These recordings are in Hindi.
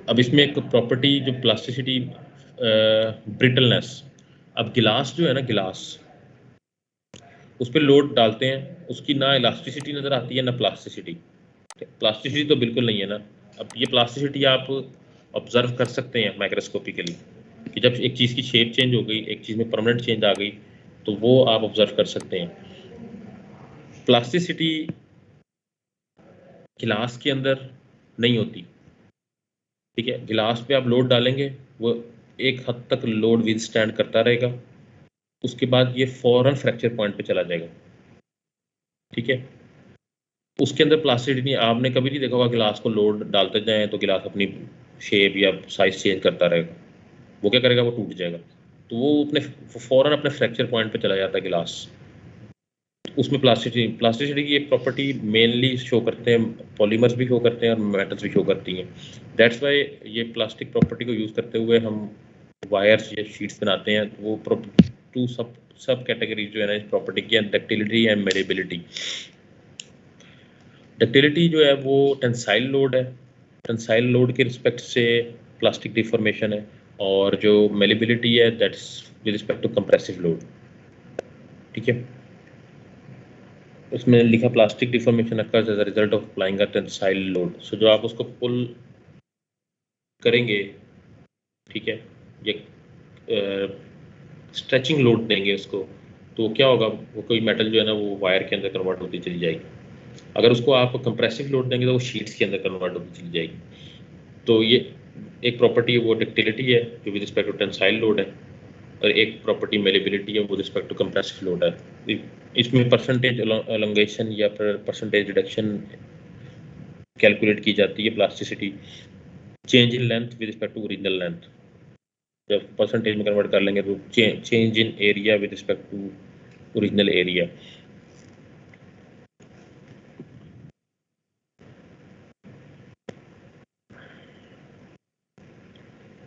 अब इसमें एक प्रॉपर्टी जो प्लास्टिसिटी, ब्रिटलनेस। अब गिलास जो है ना, गिलास उस पर लोड डालते हैं, उसकी ना इलास्टिसिटी नज़र आती है ना प्लास्टिसिटी। प्लास्टिसिटी तो बिल्कुल नहीं है ना। अब ये प्लास्टिसिटी आप ऑब्जर्व कर सकते हैं माइक्रोस्कोपिकली कि जब एक चीज़ की शेप चेंज हो गई, एक चीज़ में परमानेंट चेंज आ गई, तो वो आप ऑब्जर्व कर सकते हैं। प्लास्टिसिटी गिलास के अंदर नहीं होती, ठीक है। गिलास पे आप लोड डालेंगे, वो एक हद तक लोड विद स्टैंड करता रहेगा, उसके बाद ये फौरन फ्रैक्चर पॉइंट पे चला जाएगा, ठीक है। उसके अंदर प्लास्टिसिटी नहीं। आपने कभी नहीं देखा होगा गिलास को लोड डालते जाएं तो गिलास अपनी शेप या साइज चेंज करता रहेगा। वो क्या करेगा, वो टूट जाएगा, तो वो अपने फौरन अपने फ्रैक्चर पॉइंट पे चला जाता है गिलास। उसमें प्लास्टिसिटी की एक प्रॉपर्टी मेनली शो करते हैं, पॉलीमर्स भी शो करते हैं और मेटल्स भी शो करती हैं। दैट्स वाई ये प्लास्टिक प्रॉपर्टी को यूज़ करते हुए हम वायर्स या शीट्स बनाते हैं। तो वो टू सब कैटेगरीज जो है ना इस प्रॉपर्टी की, डक्टिलिटी एंड मेलेबिलिटी। डक्टिलिटी जो है वो टेंसाइल लोड है, टेंसाइल लोड के रिस्पेक्ट से प्लास्टिक डिफॉर्मेशन है, और जो मेलेबिलिटी है that's with respect to compressive load, ठीक है। उसमें लिखा plastic deformation occurs as a result of applying a tensile load. So जो आप उसको पुल करेंगे, ठीक है, ये स्ट्रेचिंग लोड देंगे उसको, तो क्या होगा, वो कोई मेटल जो है ना वो वायर के अंदर कन्वर्ट होती चली जाएगी। अगर उसको आप कंप्रेसिव लोड देंगे तो वो शीट्स के अंदर कन्वर्ट होती चली जाएगी। तो ये एक प्रॉपर्टी है वो डक्टिलिटी है जो with respect to tensile load है, और एक प्रॉपर्टी मेलेबिलिटी है वो रिस्पेक्ट टू कंप्रेसिव लोड है। इसमें परसेंटेज एलोंगेशन या परसेंटेज रिडक्शन कैलकुलेट की जाती है plasticity. Change in length with respect to original length, जब परसेंटेज में कन्वर्ट कर लेंगे तो change in area with respect to original area.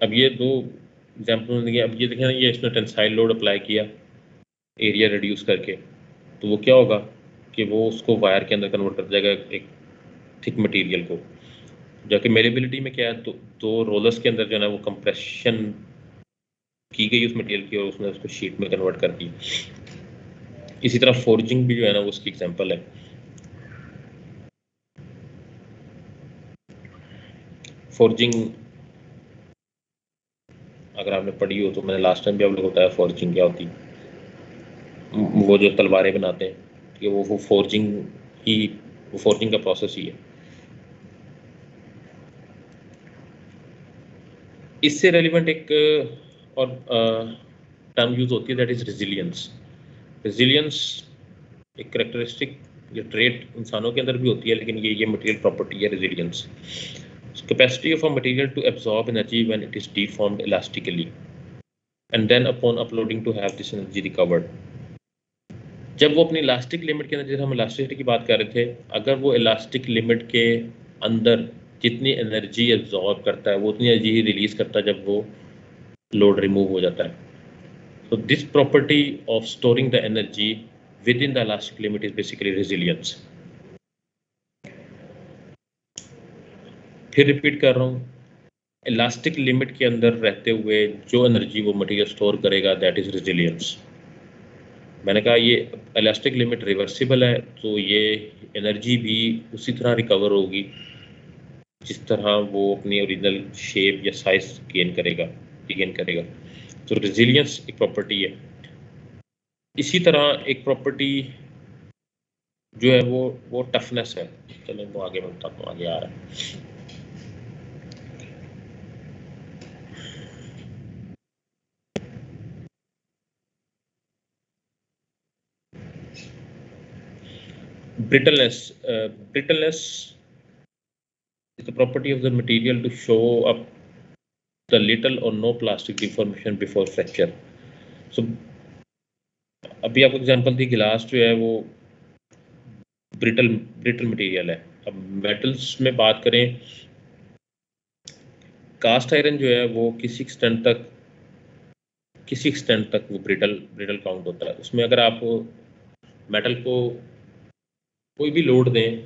अब ये दो एग्जाम्पल दिए। अब ये देखें ना, ये इसने टेंसाइल लोड अप्लाई किया एरिया रिड्यूस करके, तो वो क्या होगा कि वो उसको वायर के अंदर कन्वर्ट कर देगा एक थिक मटेरियल को। जबकि मेलेबिलिटी में क्या है, दो रोलर्स के अंदर जो है ना वो कंप्रेशन की गई उस मटेरियल की और उसने उसको शीट में कन्वर्ट कर दी। इसी तरह फोर्जिंग भी जो है ना वो उसकी एग्जांपल है। फोर्जिंग अगर आपने पढ़ी हो तो मैंने लास्ट टाइम भी आप लोगों को बताया फोर्जिंग क्या होती है। वो जो तलवारें बनाते हैं कि वो फोर्जिंग ही, वो फोर्जिंग का प्रोसेस ही है। इससे रेलिवेंट एक और टर्म यूज होती है, दैट इज रेजिलियंस। रेजिलियंस एक करेक्टरिस्टिक या ट्रेट इंसानों के अंदर भी होती है, लेकिन ये मटेरियल प्रॉपर्टी है resilience. Capacity of a material to absorb energy when it is deformed elastically and then upon uploading to have this energy recovered. जब वो अपनी इलास्टिक लिमिट के अंदर, जैसे हम इलास्टिसिटी की बात कर रहे थे, अगर वो इलास्टिक लिमिट के अंदर जितनी एनर्जी एब्जॉर्ब करता है वो उतनी एनर्जी ही रिलीज करता है जब वो लोड रिमूव हो जाता है। So this property of storing the energy within the elastic limit is basically resilience. फिर रिपीट कर रहा हूँ, इलास्टिक लिमिट के अंदर रहते हुए जो एनर्जी वो मटेरियल स्टोर करेगा दैट इज रेजिलियंस। मैंने कहा ये इलास्टिक लिमिट रिवर्सिबल है, तो ये एनर्जी भी उसी तरह रिकवर होगी जिस तरह वो अपनी ओरिजिनल शेप या साइज गेन करेगा। तो रेजिलियंस एक प्रॉपर्टी है। इसी तरह एक प्रॉपर्टी जो है वो टफनेस है। चलो वो आगे बढ़ता हूँ, आगे आ रहा है। Brittleness is the property of the material to show up the little or no plastic deformation before fracture. So अभी आपको एग्जांपल दी, गिलास जो है वो ब्रिटल मटेरियल है। अब मेटल्स में बात करें, कास्ट आयरन जो है वो किसी एक्सटेंट तक वो ब्रिटल काउंट होता है। उसमें अगर आप मेटल को कोई भी लोड दें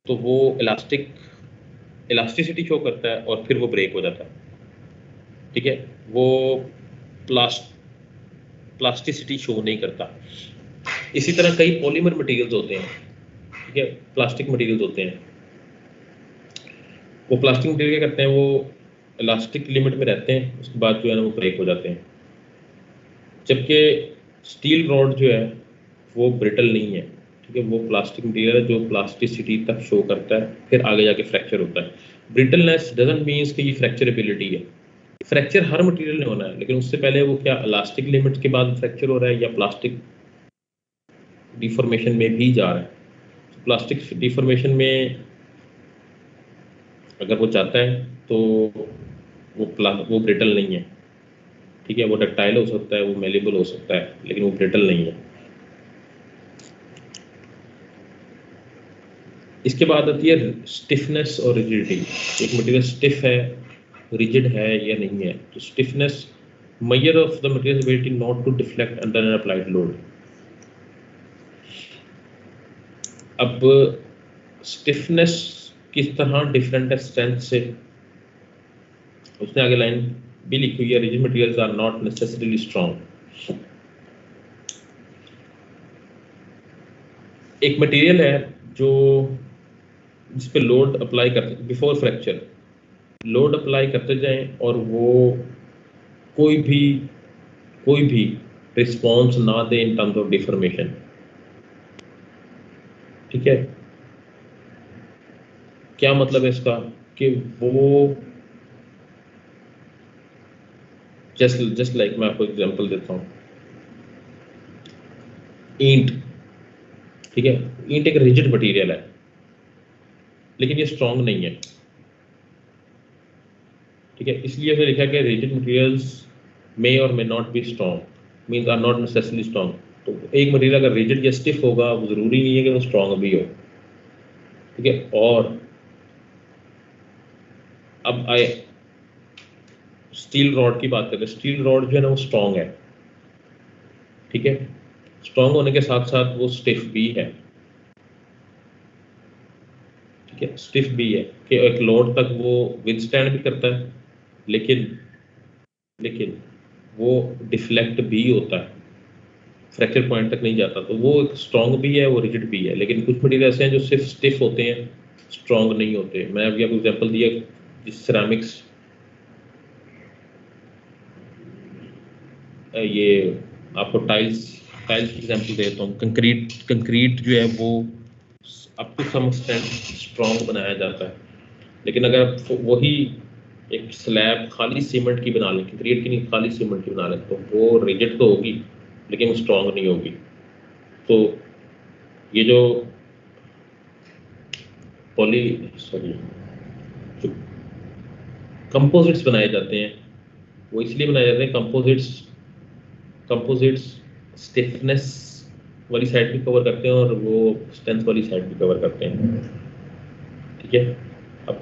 तो वो इलास्टिक इलास्टिसिटी शो करता है और फिर वो ब्रेक हो जाता है, ठीक है। वो प्लास्टिसिटी शो नहीं करता। इसी तरह कई पॉलीमर मटेरियल्स होते हैं, ठीक है, प्लास्टिक मटेरियल्स होते हैं। वो प्लास्टिक मटेरियल क्या करते हैं, वो इलास्टिक लिमिट में रहते हैं, उसके बाद जो है ना वो ब्रेक हो जाते हैं। जबकि स्टील रॉड जो है वो ब्रिटल नहीं है, ठीक है, वो प्लास्टिक मटेरियल है जो प्लास्टिसिटी तक शो करता है, फिर आगे जाके फ्रैक्चर होता है। ब्रिटलनेस डजंट मीन्स कि ये फ्रैक्चरेबिलिटी है। फ्रैक्चर हर मटेरियल में होना है, लेकिन उससे पहले वो क्या इलास्टिक लिमिट के बाद फ्रैक्चर हो रहा है या प्लास्टिक डिफॉर्मेशन में भी जा रहा है। प्लास्टिक डिफॉर्मेशन में अगर वो जाता है तो वो ब्रिटल नहीं है, ठीक है। वो डक्टाइल हो सकता है, वो मेलेबल हो सकता है, लेकिन वो ब्रिटल नहीं है। इसके बाद आती है स्टिफनेस और रिजिडिटी। एक मटेरियल स्टिफ है, रिजिड है या नहीं है। तो stiffness measure of the material ability not to deflect under an applied load. अब स्टिफनेस किस तरह डिफरेंट है स्ट्रेंथ से, उसने आगे लाइन भी लिखी हुई है, rigid materials are not necessarily strong. एक मटेरियल है जो जिस पे लोड अप्लाई करते बिफोर फ्रैक्चर, लोड अप्लाई करते जाएं और वो कोई भी रिस्पॉन्स ना दे इन टर्म्स ऑफ डिफॉर्मेशन, ठीक है। क्या मतलब है इसका कि वो जस्ट लाइक मैं आपको एग्जांपल देता हूँ, ईंट, ठीक है। ईंट एक रिजिड मटेरियल है लेकिन ये स्ट्रॉन्ग नहीं है, ठीक है। इसलिए उसने लिखा कि रिजिड मटेरियल्स मे और may not be strong, means are not necessarily strong. तो एक मटेरियल अगर रिजिड या स्टिफ होगा वो जरूरी नहीं है कि वो स्ट्रॉन्ग भी हो, ठीक है। और अब आए स्टील रॉड की बात करते हैं। स्टील रॉड जो है ना वो स्ट्रॉन्ग है, ठीक है। स्ट्रॉन्ग होने के साथ साथ वो स्टिफ भी है, ठीक है। स्टिफ भी है कि एक लोड तक वो विदस्टैंड भी करता है, लेकिन लेकिन वो डिफ्लेक्ट भी होता है, फ्रैक्चर पॉइंट तक नहीं जाता। तो वो एक स्ट्रॉन्ग भी है, वो रिजिड भी है। लेकिन कुछ मटेरियल ऐसे हैं जो सिर्फ स्टिफ होते हैं, स्ट्रॉन्ग नहीं होते। मैं अभी आपको एग्जांपल दिया, जिस सिरामिक्स, ये आपको टाइल्स टाइल्स की एग्जांपल देता हूँ। कंक्रीट जो है वो up to some extent strong बनाया जाता है, लेकिन अगर आप वही एक स्लैब खाली सीमेंट की बना लें, कंक्रीट की नहीं खाली सीमेंट की बना लें, तो वो रिजिड तो होगी लेकिन वो स्ट्रॉन्ग नहीं होगी। तो ये जो जो कंपोजिट्स बनाए जाते हैं वो इसलिए बनाए जाते हैं, कंपोजिट्स स्टिफनेस वाली साइड भी कवर करते हैं और वो स्ट्रेंथ वाली साइड भी कवर करते हैं, ठीक है। अब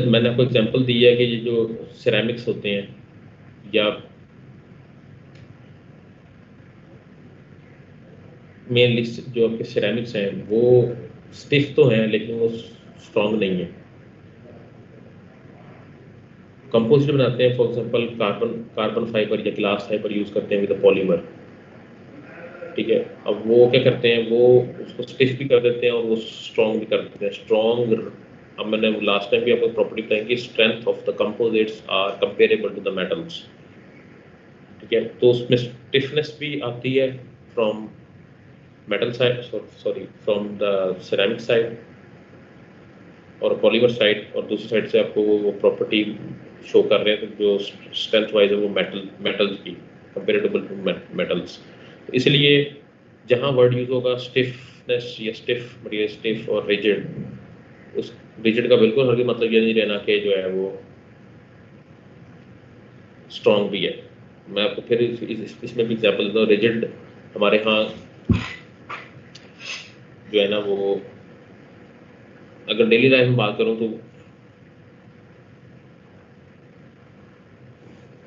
मैंने आपको एग्जांपल दिया है कि ये जो सिरेमिक्स होते हैं या मेनली जो आपके सिरेमिक्स हैं वो स्टिफ तो हैं लेकिन वो स्ट्रॉन्ग नहीं है। कंपोजिट बनाते हैं, फॉर एग्जांपल कार्बन फाइबर या ग्लास फाइबर यूज़ करते हैं विद पॉलीमर, ठीक है। अब वो क्या करते हैं, वो उसको स्टिफ भी कर देते हैं और वो स्ट्रॉन्ग भी कर देते हैं। स्ट्रॉन्ग, अब मैंने लास्ट टाइम भी आपको प्रॉपर्टी बताई कि strength of the composites are comparable to the metals, ठीक है। तो उसमें स्टिफनेस भी आती है from metal side, sorry from the ceramic side और पॉलीमर साइड, और दूसरी साइड से आपको वो प्रॉपर्टी शो कर रहे हैं जो स्ट्रेंथ वाइज है वो मेटल्स की कंपेरेबल टू मेटल्स। तो इसलिए जहाँ वर्ड यूज होगा स्टिफनेस या स्टिफ मटेरियल, स्टिफ और रिजिड, उस रिजिड का बिल्कुल हर मतलब ये नहीं रहना कि जो है वो स्ट्रॉन्ग भी है। मैं आपको फिर इसमें भी एग्जाम्पल देता हूँ। रिजिड हमारे यहाँ जो है ना वो, अगर डेली लाइफ में बात करूँ तो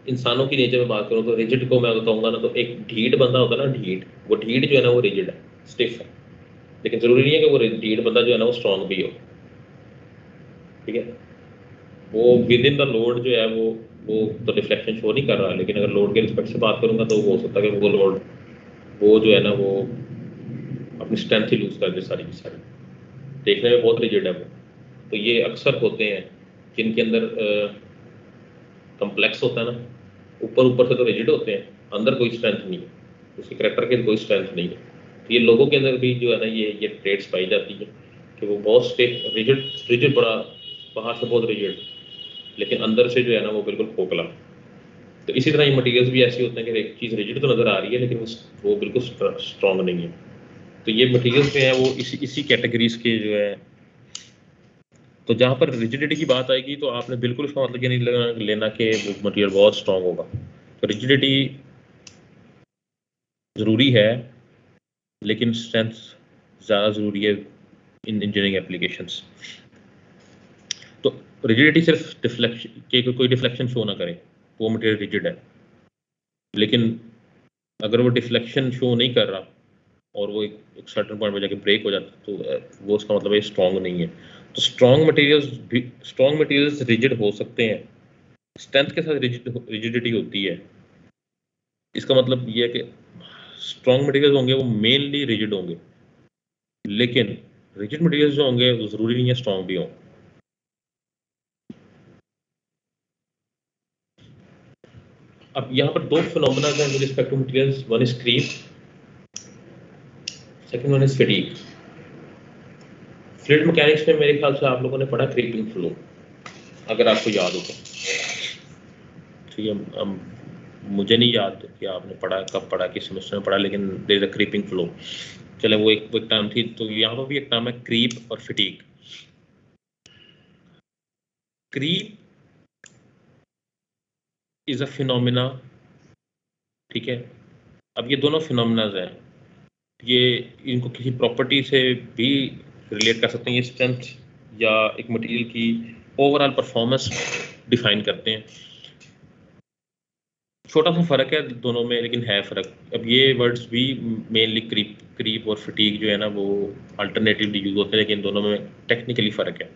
इंसानों की नेचर में बात करूँ तो रिजिड को मैं बताऊंगा ना, तो एक ढीठ बंदा होता है ना, ढीठ, वो ढीठ जो है ना वो रिजिड है, स्टिफ है। लेकिन जरूरी नहीं है कि वो ढीठ बंदा जो है ना वो स्ट्रॉन्ग भी हो, ठीक है। वो विद इन द लोड जो है वो तो डिफ्लेक्शन शो नहीं कर रहा, लेकिन अगर लोड के रिस्पेक्ट से बात करूंगा तो वो हो सकता है कि वो लोड वो जो है ना वो अपनी स्ट्रेंथ ही लूज कर दे सारी की सारी। देखने में बहुत रिजिड है वो। तो ये अक्सर होते हैं जिनके अंदर कम्प्लेक्स होता है ना, ऊपर ऊपर से तो रिजिड होते हैं, अंदर कोई स्ट्रेंथ नहीं है, उसके करेक्टर के कोई स्ट्रेंथ नहीं है। तो ये लोगों के अंदर भी जो है ना ये ट्रेड्स पाई जाती है कि वो बहुत रिजिड रिजिड बड़ा, बाहर से बहुत रिजिड, लेकिन अंदर से जो है ना वो बिल्कुल खोखला। तो इसी तरह ये मटेरियल्स भी ऐसे होते हैं कि एक चीज़ रिजिड तो नज़र आ रही है लेकिन वो बिल्कुल स्ट्रॉन्ग नहीं है। तो ये मटेरियल्स जो हैं वो इसी कैटेगरीज के जो है। तो जहाँ पर रिजिडिटी की बात आएगी तो आपने बिल्कुल उसका मतलब ये नहीं लेना कि वो मटेरियल बहुत स्ट्रॉन्ग होगा। तो रिजिडिटी ज़रूरी है, लेकिन स्ट्रेंथ ज़्यादा ज़रूरी है इन इंजीनियरिंग एप्लीकेशंस। तो रिजिडिटी सिर्फ डिफ्लेक्शन के कोई डिफ्लेक्शन शो ना करे तो वो मटेरियल रिजिड है, लेकिन अगर वो डिफ्लेक्शन शो नहीं कर रहा और वो एक सर्टेन पॉइंट पे जाके ब्रेक हो जाता है तो वो उसका मतलब ये स्ट्रॉन्ग नहीं है। तो स्ट्रॉन्ग मटेरियल्स रिजिड हो सकते हैं, स्ट्रेंथ के साथ रिजिडिटी होती है। इसका मतलब ये है कि स्ट्रॉन्ग मटेरियल्स होंगे वो मेनली रिजिड होंगे, लेकिन रिजिड मटेरियल्स जो होंगे वो ज़रूरी नहीं है स्ट्रॉन्ग भी हों। अब यहाँ पर दो फिनोमेना हैं with respect to materials, one is creep, second one is fatigue. Fluid mechanics में मेरे ख्याल से आप लोगों ने पढ़ा क्रीपिंग फ्लो, अगर आपको याद हो तो। ठीक है, मुझे नहीं याद कि आपने पढ़ा कब पढ़ा, किस सेमेस्टर में पढ़ा, लेकिन there is a creeping flow. चले वो एक टर्म थी, तो यहाँ पर भी एक टर्म है क्रीप और fatigue. Creep is a phenomena, ठीक है। अब ये दोनों फिनोमिनाज हैं, ये इनको किसी प्रॉपर्टी से भी रिलेट कर सकते हैं। ये स्ट्रेंथ या एक मटेरियल की ओवरऑल परफॉर्मेंस डिफाइन करते हैं। छोटा सा फ़र्क है दोनों में, लेकिन है फ़र्क। अब ये वर्ड्स भी मेनली क्रीप और फटीग जो है ना वो अल्टरनेटिवली यूज होते हैं, लेकिन दोनों में टेक्निकली फ़र्क है।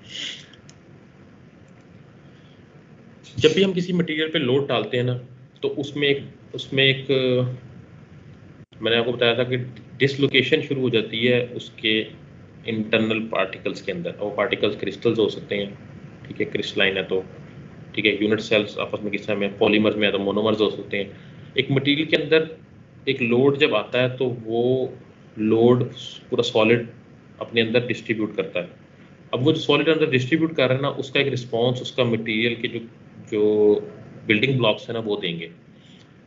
जब भी हम किसी मटेरियल पे लोड डालते हैं ना, तो उसमें एक मैंने आपको बताया था कि डिसलोकेशन शुरू हो जाती है उसके इंटरनल पार्टिकल्स के अंदर। और वो पार्टिकल्स क्रिस्टल्स हो सकते हैं, ठीक है, क्रिस्टलाइन है तो ठीक है, यूनिट सेल्स आपस में किस तरह में पॉलीमर्स में है तो मोनोमर्स हो सकते हैं। एक मटेरियल के अंदर एक लोड जब आता है तो वो लोड पूरा सॉलिड अपने अंदर डिस्ट्रीब्यूट करता है। अब वो जो सॉलिड अंदर डिस्ट्रीब्यूट कर रहा है ना, उसका एक रिस्पॉन्स उसका मटेरियल के जो जो बिल्डिंग ब्लॉक्स है ना वो देंगे।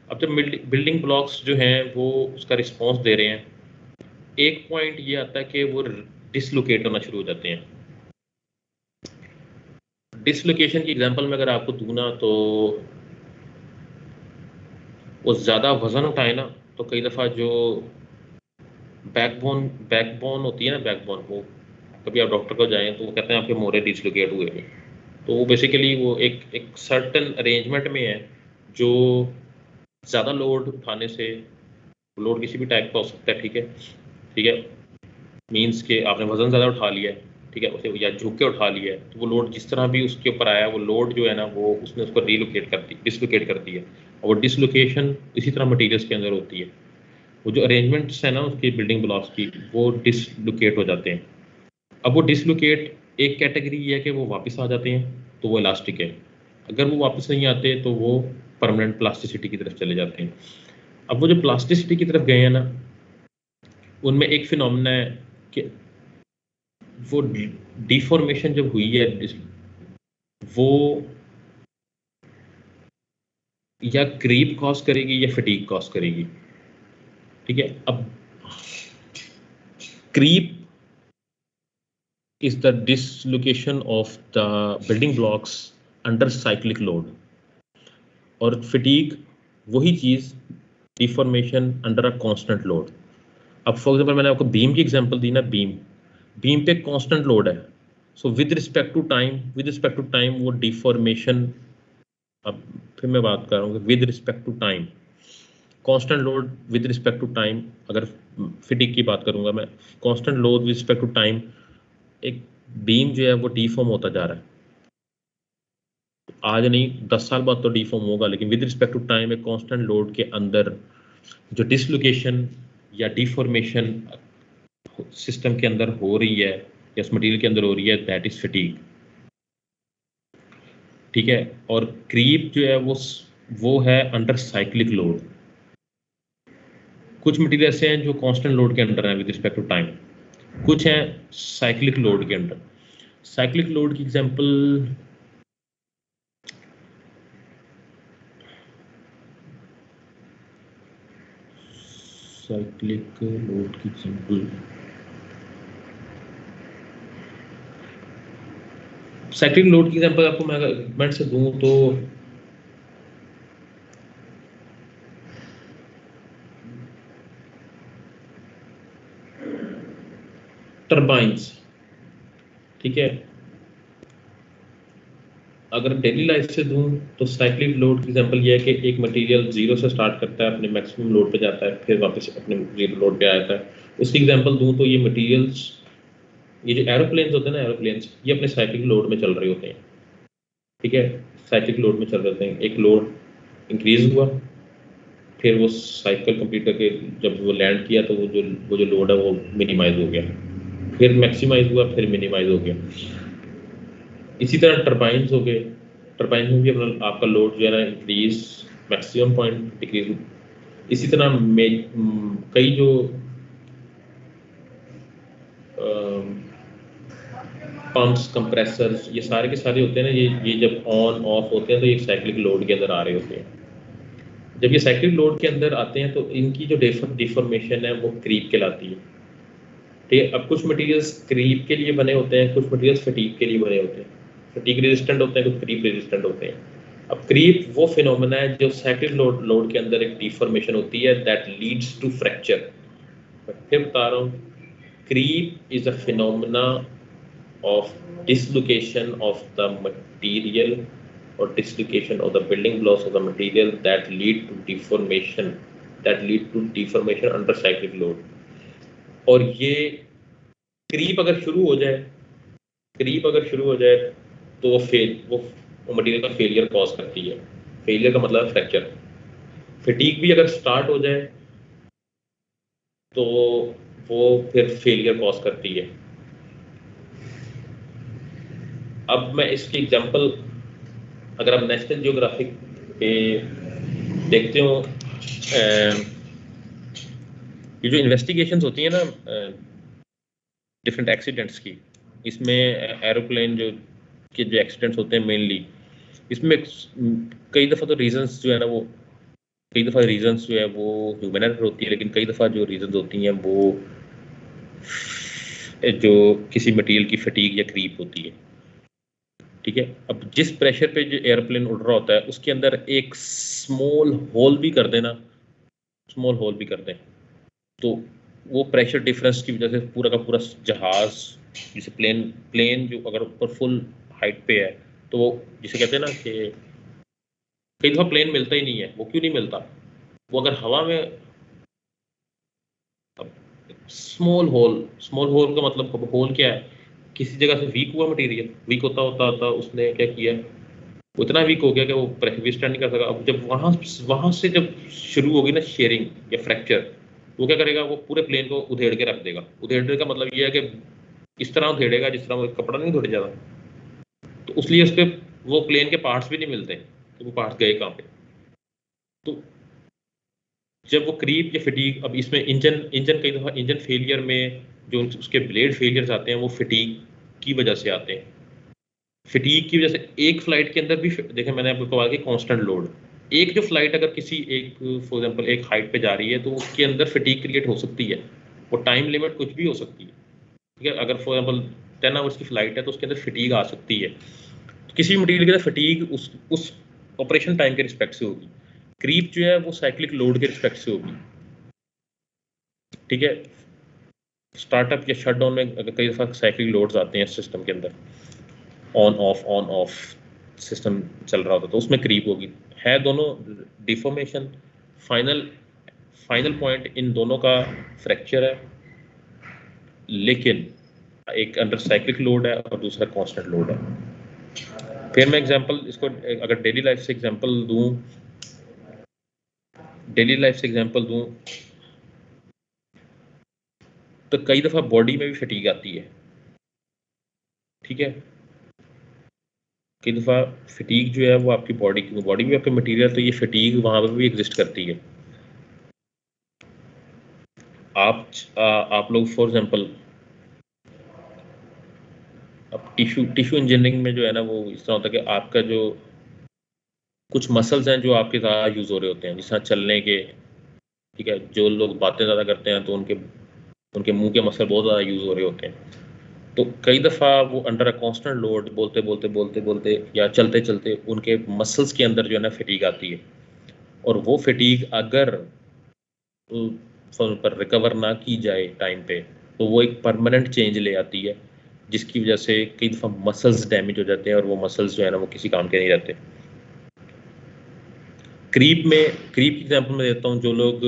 अब जब बिल्डिंग ब्लॉक्स जो हैं वो उसका रिस्पॉन्स दे रहे हैं, एक पॉइंट ये आता है कि वो डिसलोकेट होना शुरू हो जाते हैं। डिसलोकेशन की एग्जांपल में अगर आपको दूँ ना, तो वो ज़्यादा वज़न उठाए ना, तो कई दफ़ा जो बैकबोन होती है ना, बैकबोन, वो कभी आप डॉक्टर को जाएँ तो वो कहते हैं आपके मोरे डिसलोकेट हुए हैं। तो वो बेसिकली वो एक एक सर्टेन अरेंजमेंट में है जो ज़्यादा लोड उठाने से, लोड किसी भी टाइप का हो सकता है, ठीक है, ठीक है, मीन्स के आपने वज़न ज़्यादा उठा लिया है, ठीक है, उसे या झुक के उठा लिया है, तो वो लोड जिस तरह भी उसके ऊपर आया, वो लोड जो है ना वो उसने उसको रिलोकेट कर दी, डिसलोकेट कर दी है। और वो डिसलोकेशन इसी तरह मटेरियल्स के अंदर होती है। वो जो अरेंजमेंट्स है ना उसकी बिल्डिंग ब्लॉक्स की, वो डिसलोकेट हो जाते हैं। अब वो डिसलोकेट एक कैटेगरी ये है कि वो वापस आ जाते हैं, तो वो इलास्टिक है। अगर वो वापस नहीं आते तो वो परमानेंट प्लास्टिसिटी की तरफ चले जाते हैं। अब वो जो प्लास्टिसिटी की तरफ गए हैं ना, उनमें एक फिनोमेना है कि वो डिफॉर्मेशन जब हुई है वो या क्रीप कॉज करेगी या फटीग कॉज करेगी, ठीक है। अब creep is the dislocation of the building blocks under cyclic load, और fatigue वही चीज़ deformation under a constant load. अब फॉर एग्जांपल मैंने आपको बीम की एग्जांपल दी ना, बीम पे कांस्टेंट लोड है, so with respect to time वो डिफॉर्मेशन। अब फिर मैं बात कर रहा हूँ with respect to time, constant load with respect to time. अगर फिटिक की बात करूंगा मैं, constant load with respect to time, एक बीम जो है वो डिफॉर्म होता जा रहा है, आज नहीं 10 साल बाद तो डिफॉर्म होगा, लेकिन विद रिस्पेक्ट टू टाइम एक कांस्टेंट लोड के अंदर जो डिसलोकेशन या डिफॉर्मेशन सिस्टम के अंदर हो रही है या उस मटेरियल के अंदर हो रही है, दैट इज फटीग। ठीक है, और क्रीप जो है वो है अंडर साइक्लिक लोड। कुछ मटेरियल ऐसे हैं जो कांस्टेंट लोड के अंडर हैं विद रिस्पेक्ट टू टाइम, कुछ हैं साइक्लिक लोड के अंडर। साइक्लिक लोड की एग्जांपल साइक्लिक लोड की एग्जांपल साइक्लिक लोड की एग्जांपल आपको मैं अगर से दूं तो टर्बाइंस। ठीक है, अगर डेली लाइफ से दूं तो साइक्लिक लोड की एग्जांपल ये है कि एक मटेरियल जीरो से स्टार्ट करता है, अपने मैक्सिमम लोड पे जाता है, फिर वापस अपने जीरो लोड पे आता है। उसकी एग्जांपल दूं तो ये मटेरियल्स, ये जो एरोप्लेन्स होते हैं ना, एरोप्लेन्स ये अपने साइक्लिक लोड में चल रहे होते हैं। ठीक है, साइक्लिक लोड में चल रहे होते हैं। एक लोड इंक्रीज हुआ, फिर वो साइकिल कंप्लीट करके जब वो लैंड किया तो वो जो लोड है वो मिनिमाइज हो गया, फिर मैक्सिमाइज हुआ, फिर मिनिमाइज हो गया। इसी तरह टर्बाइंस हो गए, टर्बाइन में भी अपना आपका लोड जो है ना इंक्रीज, मैक्सिमम पॉइंट डिक्रीज। इसी तरह कई जो पंप्स, कंप्रेसर्स, ये सारे के सारे होते हैं ना, ये जब ऑन ऑफ होते हैं तो ये साइक्लिक लोड के अंदर आ रहे होते हैं। जब ये साइक्लिक लोड के अंदर आते हैं तो इनकी जो डिफॉर्मेशन है वो क्रीप कहलाती है। ठीक है, अब कुछ मटेरियल्स क्रीप के लिए बने होते हैं, कुछ मटेरियल्स फटीग के लिए बने होते हैं। फटीग रेजिस्टेंट होते हैं, कुछ क्रीप रेजिस्टेंट होते हैं। अब क्रीप वो फिनोमेना है जो साइक्लिक लोड के अंदर एक डिफॉर्मेशन होती है दैट लीड्स टू फ्रैक्चर। फिर बता रहा हूँ, creep is a phenomena of dislocation of the material or dislocation of the building blocks of the material that lead to deformation under cyclic load। और ये क्रीप अगर शुरू हो जाए, तो वो मटेरियल का फेलियर कॉज करती है। फेलियर का मतलब फ्रैक्चर। फटीग भी अगर स्टार्ट हो जाए तो वो फिर फेलियर कॉज करती है। अब मैं इसकी एग्जांपल अगर आप नेशनल जियोग्राफिक पे देखते हो, ये जो इन्वेस्टिगेशंस होती है ना डिफरेंट एक्सीडेंट्स की, इसमें एरोप्लेन जो एक्सीडेंट्स होते हैं मेनली, इसमें कई दफ़ा तो रीजंस जो है ना वो ह्यूमन एरर होती है, लेकिन कई दफ़ा जो रीजंस होती हैं वो जो किसी मटेरियल की फटीग या क्रीप होती है। ठीक है, अब जिस प्रेशर पे जो एयरप्लेन उड़ रहा होता है उसके अंदर एक स्मॉल होल भी कर दें, तो वो प्रेशर डिफरेंस की वजह से पूरा का पूरा जहाज, जैसे प्लेन जो अगर ऊपर फुल हाइट पे है तो वो जिसे कहते हैं ना कि कई दफ़ा प्लेन मिलता ही नहीं है। वो क्यों नहीं मिलता? वो अगर हवा में स्मॉल होल का मतलब होल क्या है? किसी जगह से वीक हुआ मटेरियल, वीक होता उसने क्या किया, वो इतना वीक हो गया कि वो प्रेशर विथस्टैंड नहीं कर सका। अब जब वहां से जब शुरू होगी ना शेयरिंग या फ्रैक्चर, वो क्या करेगा, वो पूरे प्लेन को उधेड़ के रख देगा। उधेड़ने का मतलब ये है कि इस तरह उधेड़ेगा जिस तरह वो कपड़ा नहीं उधेड़ जाता, तो उसलिए उस पर वो प्लेन के पार्ट्स भी नहीं मिलते कि वो पार्ट्स गए कहाँ पे। तो जब वो क्रीप या फटीग, अब इसमें इंजन कई दफ़ा इंजन फेलियर में जो उसके ब्लेड फेलियर्स आते हैं वो फटीग की वजह से आते हैं। फटीग की वजह से एक फ्लाइट के अंदर भी देखें, मैंने आपको कहा कि कांस्टेंट लोड, एक जो फ्लाइट अगर किसी एक फॉर एग्जांपल एक हाइट पे जा रही है तो उसके अंदर फटीग क्रिएट हो सकती है। वो टाइम लिमिट कुछ भी हो सकती है। ठीक है, अगर फॉर एग्जांपल 10 आवर्स की फ्लाइट है तो उसके अंदर फटीग आ सकती है। तो किसी मटेरियल के अंदर फटीग उस ऑपरेशन टाइम के रिस्पेक्ट से होगी। क्रीप जो है वो साइक्लिक लोड के रिस्पेक्ट से होगी। ठीक है, स्टार्टअप या शट डाउन में कई दफ़ा साइक्लिक लोड्स आते हैं सिस्टम के अंदर, ऑन ऑफ सिस्टम चल रहा होता तो उसमें क्रीप होगी। है दोनों डिफॉर्मेशन। फाइनल पॉइंट इन दोनों का फ्रैक्चर है, लेकिन एक अंडर साइक्लिक लोड है और दूसरा कांस्टेंट लोड है। फिर मैं एग्जांपल इसको अगर डेली लाइफ से एग्जांपल दूं तो कई दफ़ा बॉडी में भी फटीग आती है, ठीक है। कई दफ़ा फटीग जो है वो आपकी बॉडी भी आपके मटेरियल, तो ये फटीग वहाँ पर भी एग्जिस्ट करती है। आप लोग फॉर एग्जांपल अब टिश्यू इंजीनियरिंग में जो है ना वो इस तरह होता है कि आपका जो कुछ मसल्स हैं जो आपके ज़्यादा यूज़ हो रहे होते हैं, जिस तरह चलने के, ठीक है। जो लोग बातें ज़्यादा करते हैं तो उनके उनके मुंह के मसल बहुत ज़्यादा यूज़ हो रहे होते हैं, तो कई दफ़ा वो अंडर अ कांस्टेंट लोड बोलते या चलते चलते उनके मसल्स के अंदर जो है ना फटीग आती है, और वो फटीग अगर पर रिकवर ना की जाए टाइम पे तो वो एक परमानेंट चेंज ले आती है, जिसकी वजह से कई दफ़ा मसल्स डैमेज हो जाते हैं और वो मसल्स जो है ना वो किसी काम के नहीं रहते। क्रीप की एग्जांपल मैं देता हूँ। जो लोग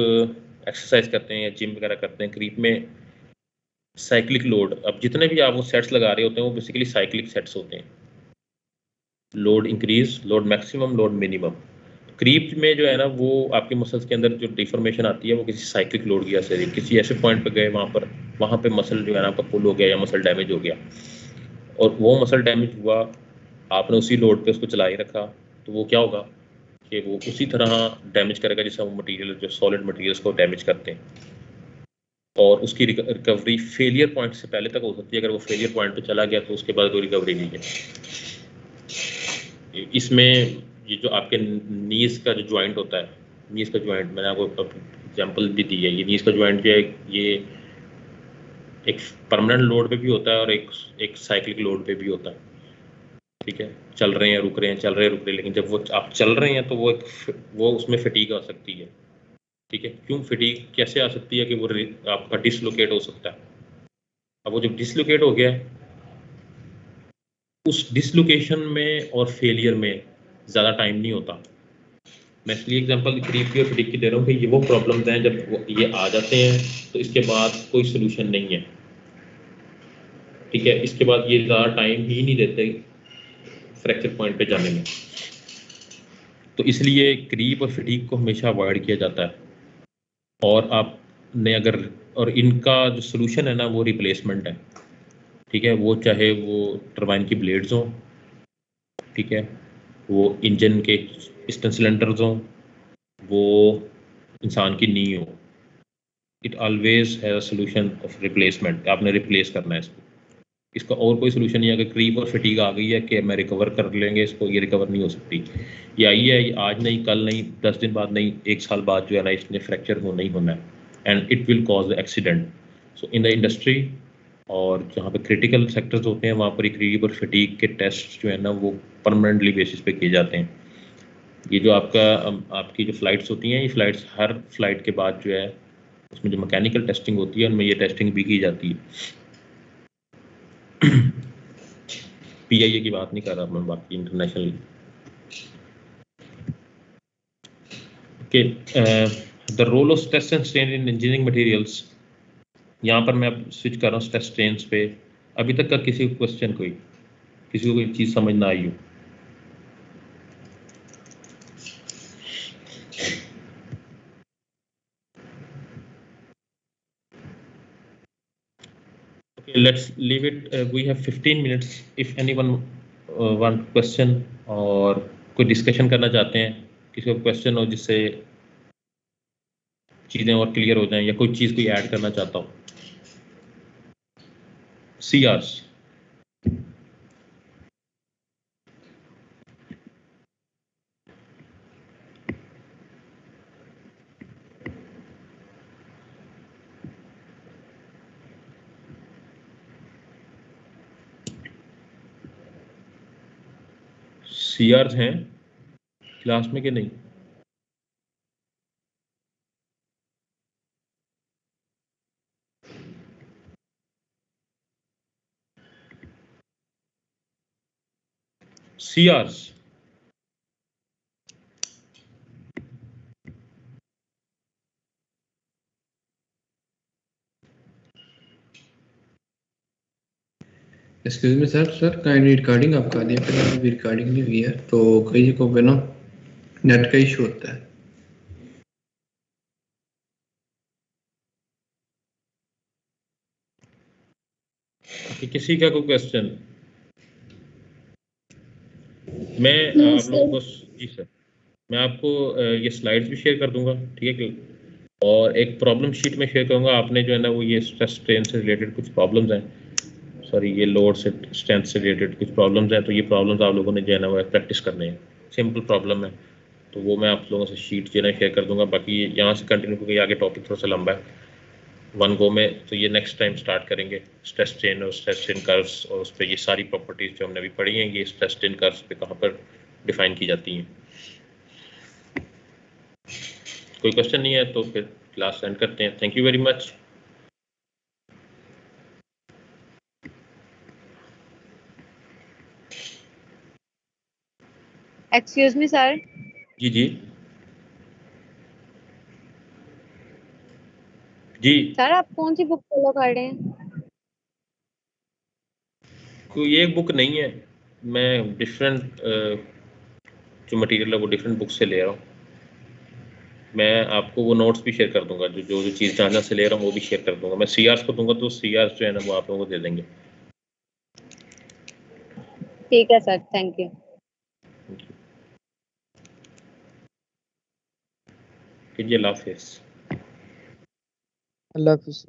एक्सरसाइज करते हैं या जिम वगैरह करते हैं, क्रीप में साइक्लिक लोड, अब जितने भी आप वो सेट्स लगा रहे होते हैं वो बेसिकली साइक्लिक सेट्स होते हैं। Load increase, load maximum, load minimum. Creep में जो है ना वो आपके मसल्स के अंदर जो डिफॉर्मेशन आती है वो किसी साइक्लिक लोड की वजह से, किसी ऐसे पॉइंट पे गए वहाँ पे मसल जो है ना आपका पुल हो गया या मसल डैमेज हो गया, और वो मसल डैमेज हुआ, आपने उसी लोड पे उसको चला ही रखा, तो वो क्या होगा कि वो उसी तरह डैमेज करेगा जैसा वो मटेरियल, जो सॉलिड मटेरियल्स को डैमेज करते हैं, और उसकी रिकवरी फेलियर पॉइंट से पहले तक हो सकती है। अगर वो फेलियर पॉइंट पे चला गया तो उसके बाद कोई रिकवरी नहीं है। इसमें ये जो आपके नीज का जो जॉइंट होता है, नीज का जॉइंट मैंने आपको एग्जांपल भी दी है, ये नीज का जॉइंट जो है ये एक परमानेंट लोड पे भी होता है और एक साइक्लिक लोड पे भी होता है, ठीक है। चल रहे हैं रुक रहे हैं, चल रहे हैं रुक रहे हैं, लेकिन जब वो आप चल रहे हैं तो वो उसमें फटीग आ सकती है, ठीक है। क्यों फटीग कैसे आ सकती है कि वो आपका डिसलोकेट हो सकता है। अब वो जब डिसलोकेट हो गया है, उस डिसलोकेशन में और फेलियर में ज़्यादा टाइम नहीं होता। मैं इसलिए एग्जांपल क्रीप की और फटीग की दे रहा हूँ कि ये वो प्रॉब्लम्स हैं जब ये आ जाते हैं तो इसके बाद कोई सोल्यूशन नहीं है, ठीक है। इसके बाद ये ज़्यादा टाइम ही नहीं देते फ्रैक्चर पॉइंट पे जाने में, तो इसलिए क्रीप और फटीग को हमेशा अवॉइड किया जाता है। और आपने अगर और इनका जो सोल्यूशन है ना वो रिप्लेसमेंट है, ठीक है। वो चाहे वो टरबाइन की ब्लेड्स हों, ठीक है, वो इंजन के पिस्टन सिलेंडर्स हों, वो इंसान की नी हो, इट ऑलवेज है सोल्यूशन ऑफ रिप्लेसमेंट। आपने रिप्लेस करना है इसको, इसका और कोई सोल्यूशन नहीं है। अगर क्रीप और फटीग आ गई है कि मैं रिकवर कर लेंगे इसको, ये रिकवर नहीं हो सकती। ये आई है, ये आज नहीं, कल नहीं, 10 दिन बाद नहीं, 1 साल बाद जो है ना इसने फ्रैक्चर हो नहीं होना है, and it will cause the accident. So in the industry और जहाँ पे क्रिटिकल सेक्टर्स होते हैं वहाँ पर क्रीप और फटीग के टेस्ट जो है ना वो परमानेंटली बेसिस पे किए जाते हैं। ये जो आपकी जो फ़्लाइट्स होती हैं, ये फ़्लाइट्स हर फ्लाइट के बाद जो है उसमें जो मैकेनिकल टेस्टिंग होती है उनमें ये टेस्टिंग भी की जाती है। पीआईए की बात नहीं कर रहा मैं, बाकी international. Okay, the role of stress and strain in engineering materials. यहाँ पर मैं अब स्विच कर रहा हूँ स्ट्रेस स्ट्रेन्स पे। अभी तक का किसी क्वेश्चन किसी को कोई चीज़ समझ ना आई हो? Okay, let's leave it. We have 15 minutes. If anyone want question और कोई डिस्कशन करना चाहते हैं, किसी को क्वेश्चन हो जिससे चीज़ें और क्लियर हो जाएं, या कोई चीज़ कोई ऐड करना चाहता हूँ। CRs, CRs हैं क्लास में कि नहीं? CRs, excuse me sir kindly recording आपका दिए पे अभी रिकॉर्डिंग नहीं हुई है तो कई को पे ना नेट का इशू होता है। कि किसी का कोई क्वेश्चन? मैं आप लोगों को जी सर, मैं आपको ये स्लाइड्स भी शेयर कर दूंगा, ठीक है, और एक प्रॉब्लम शीट में शेयर करूंगा। आपने जो है ना वो ये स्ट्रेस स्ट्रेन से रिलेटेड कुछ प्रॉब्लम्स हैं, सॉरी ये लोड से स्ट्रेंथ से रिलेटेड कुछ प्रॉब्लम्स हैं, तो ये प्रॉब्लम्स आप लोगों ने जो है ना वो प्रैक्टिस करने हैं। सिंपल प्रॉब्लम है, तो वो मैं आप लोगों से शीट जो है ना शेयर कर दूंगा। बाकी यहाँ से कंटिन्यू क्योंकि आगे टॉपिक थोड़ा सा लंबा है वन गो में, तो ये नेक्स्ट टाइम स्टार्ट करेंगे। स्ट्रेस स्ट्रेन और स्ट्रेस स्ट्रेन कर्व्स और उस पर ये सारी प्रॉपर्टीज जो हमने अभी पढ़ी हैं, ये स्ट्रेस स्ट्रेन कर्व्स पे कहाँ पर डिफाइन की जाती हैं। कोई क्वेश्चन नहीं है तो फिर क्लास एंड करते हैं। Thank you very much. Excuse me sir. जी जी जी। सर आप कौन सी बुक फॉलो कर रहे हैं? कोई एक बुक नहीं है, मैं डिफरेंट जो मटेरियल है वो डिफरेंट बुक से ले रहा हूँ। मैं आपको वो नोट्स भी शेयर कर दूंगा, जो जो जो चीज़ जहाँ से ले रहा हूँ वो भी शेयर कर दूंगा। मैं सीआरस को दूंगा तो सीआरस जो है ना वो आप लोगों को दे देंगे। ठीक है सर, थैंक यू। कीजिए, अल्लाह हाफिज़। अल्लाह हाफिज़।